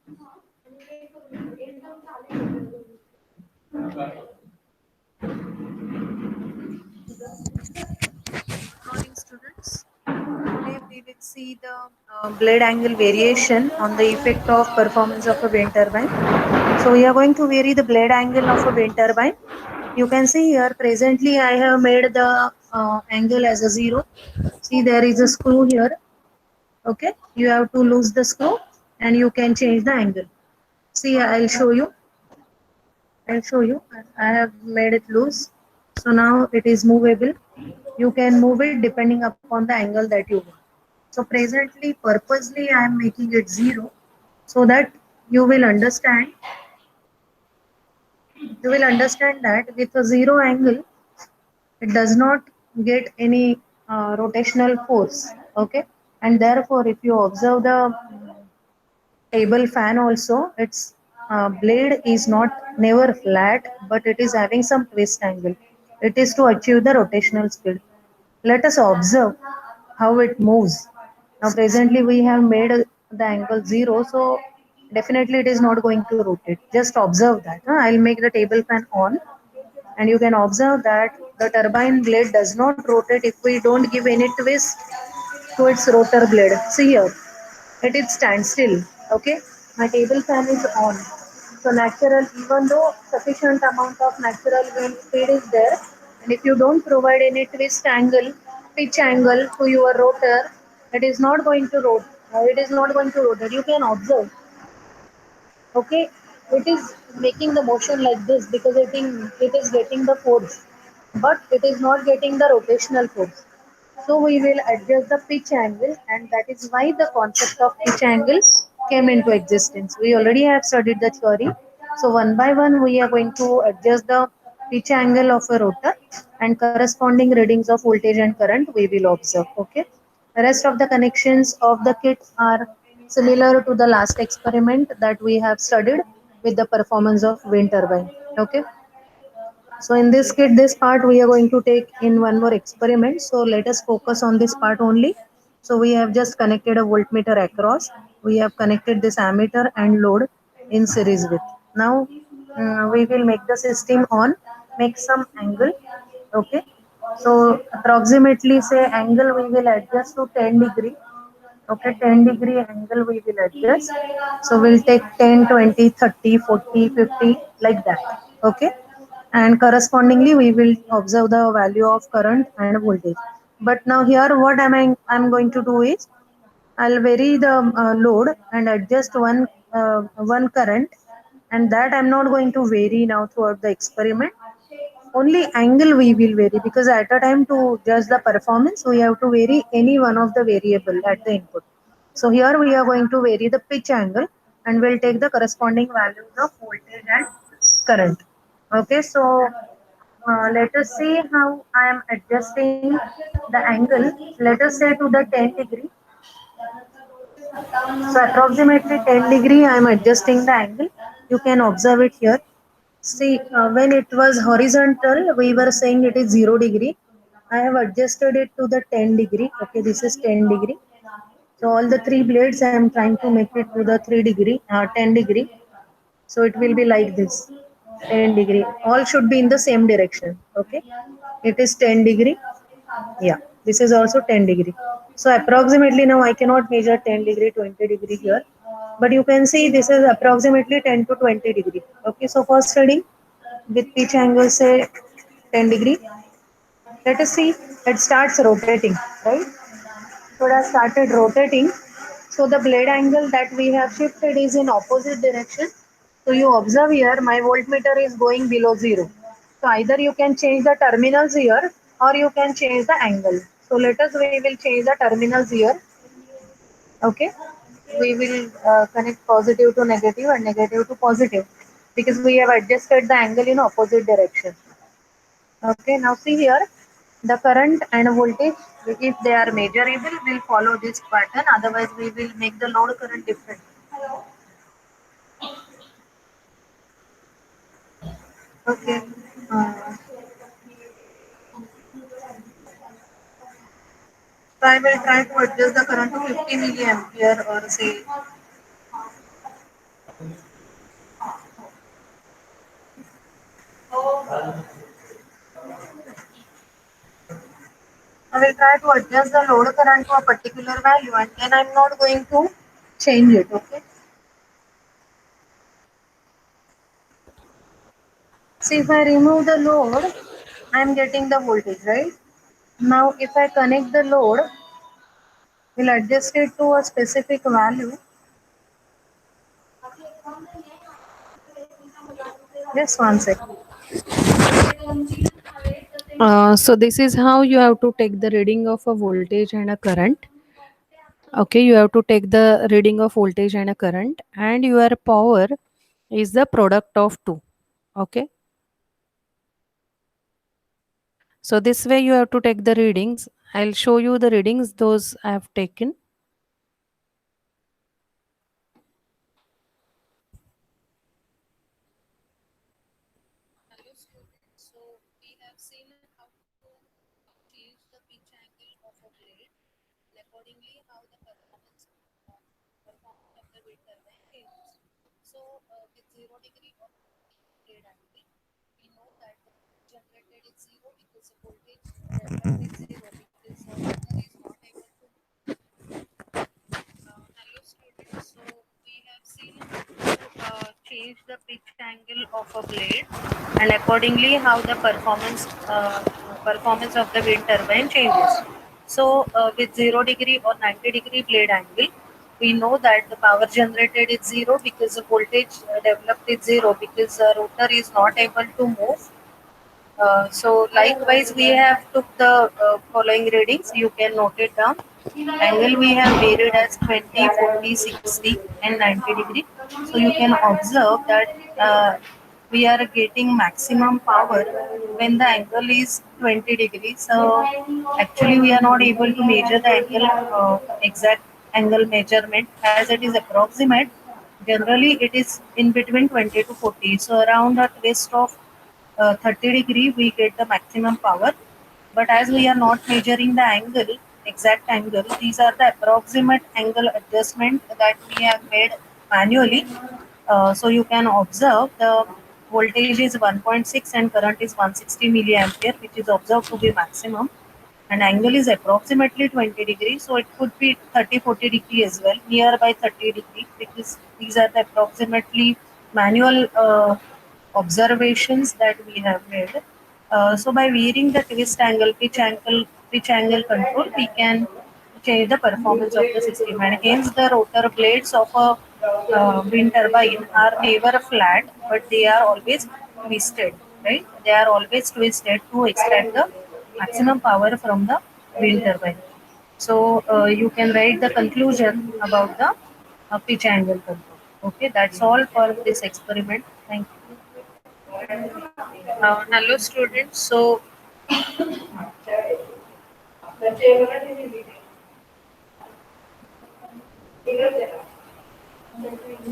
Morning, students. Today we will see the blade angle variation on the effect of performance of a wind turbine. So we are going to vary the blade angle of a wind turbine. You can see here presently I have made the angle as a 0. See, there is a screw here. Okay, you have to loose the screw and you can change the angle. See, I'll show you. I'll show you. I have made it loose. So now it is movable. You can move it depending upon the angle that you want. So presently, purposely, I am making it 0 so that you will understand. You will understand that with a 0 angle, it does not get any rotational force. Okay, and therefore, if you observe the table fan also, its blade is not never flat, but it is having some twist angle. It is to achieve the rotational speed. Let us observe how it moves. Now presently we have made the angle 0, so definitely it is not going to rotate. Just observe that. I'll make the table fan on, and you can observe that the turbine blade does not rotate if we don't give any twist to its rotor blade. See here, it is standstill. Okay, my table fan is on. So natural, even though sufficient amount of natural wind speed is there, and if you don't provide any twist angle, pitch angle to your rotor, it is not going to rotate. It is not going to rotate. You can observe. Okay, it is making the motion like this because it is getting the force, but it is not getting the rotational force. So we will adjust the pitch angle, and that is why the concept of pitch angle came into existence. We already have studied the theory. So one by one we are going to adjust the pitch angle of a rotor, and corresponding readings of voltage and current we will observe. Okay. The rest of the connections of the kit are similar to the last experiment that we have studied with the performance of wind turbine. Okay. So in this kit, this part we are going to take in one more experiment. So let us focus on this part only. So we have just connected a voltmeter across. We have connected this ammeter and load in series with. Now we will make the system on, make some angle. Okay. So approximately say angle we will adjust to 10 degree. Okay, 10 degree angle we will adjust. So we'll take 10, 20, 30, 40, 50 like that. Okay, and correspondingly we will observe the value of current and voltage. But now here what I'm going to do is I'll vary the load and adjust one current, and that I'm not going to vary now throughout the experiment. Only angle we will vary, because at a time to judge the performance we have to vary any one of the variable at the input. So here we are going to vary the pitch angle, and we'll take the corresponding values of voltage and current. Okay, so let us see how I am adjusting the angle. Let us say to the 10 degree. So approximately 10 degree I am adjusting the angle. You can observe it here. See, when it was horizontal, we were saying it is 0 degree. I have adjusted it to the 10 degree. Okay, this is 10 degree. So all the three blades, I am trying to make it to the 3 degree, 10 degree. So it will be like this, 10 degree. All should be in the same direction. Okay, it is 10 degree. Yeah, this is also 10 degree. So approximately now I cannot measure 10 degree, 20 degree here. But you can see this is approximately 10 to 20 degree. Okay, so first reading with pitch angle say 10 degree. Let us see, it starts rotating, right? So it has started rotating. So the blade angle that we have shifted is in opposite direction. So you observe here, my voltmeter is going below 0. So either you can change the terminals here or you can change the angle. So let us, we will change the terminals here. Okay. We will connect positive to negative and negative to positive, because we have adjusted the angle in opposite direction. Okay, now see here, the current and voltage, if they are measurable, will follow this pattern. Otherwise, we will make the load current different. Okay. Uh, so I will try to adjust the current to 50 milliampere or say I will try to adjust the load current to a particular value and then I'm not going to change it. Okay. See, if I remove the load, I'm getting the voltage, right? Now, if I connect the load, we'll adjust it to a specific value. Just one second. So this is how you have to take the reading of a voltage and a current. Okay, you have to take the reading of voltage and a current, and your power is the product of two. Okay, so this way you have to take the readings. I'll show you the readings those I have taken. Hello students, so we have seen how to change the pitch angle of a blade and accordingly how the performance of the wind turbine changes. So with 0 degree of blade angle, we know that the generated is zero because the voltage developed is zero because the motor is not able to. Hello students, so we have seen how to change the pitch angle of a blade and accordingly how the performance of the wind turbine changes. So with 0 degree or 90 degree blade angle, we know that the power generated is zero because the voltage developed is zero because the rotor is not able to move. So likewise, we have took the following readings. You can note it down. Angle we have varied as 20, 40, 60 and 90 degree. So you can observe that we are getting maximum power when the angle is 20 degrees. So actually we are not able to measure the angle, exact angle measurement as it is approximate. Generally it is in between 20 to 40. So around a twist of 30 degree we get the maximum power, but as we are not measuring the angle, exact angle, these are the approximate angle adjustment that we have made manually. So you can observe the voltage is 1.6 and current is 160 milliampere, which is observed to be maximum, and angle is approximately 20 degrees, so it could be 30-40 degree as well, nearby 30 degree, because these are the approximately manual observations that we have made. So by varying the twist angle, pitch angle control, we can change the performance of the system, and hence the rotor blades of a wind turbine are never flat, but they are always twisted, right? They are always twisted to extract the maximum power from the wind turbine. So you can write the conclusion about the pitch angle control. Okay, that's all for this experiment. Thank you. Hello students. So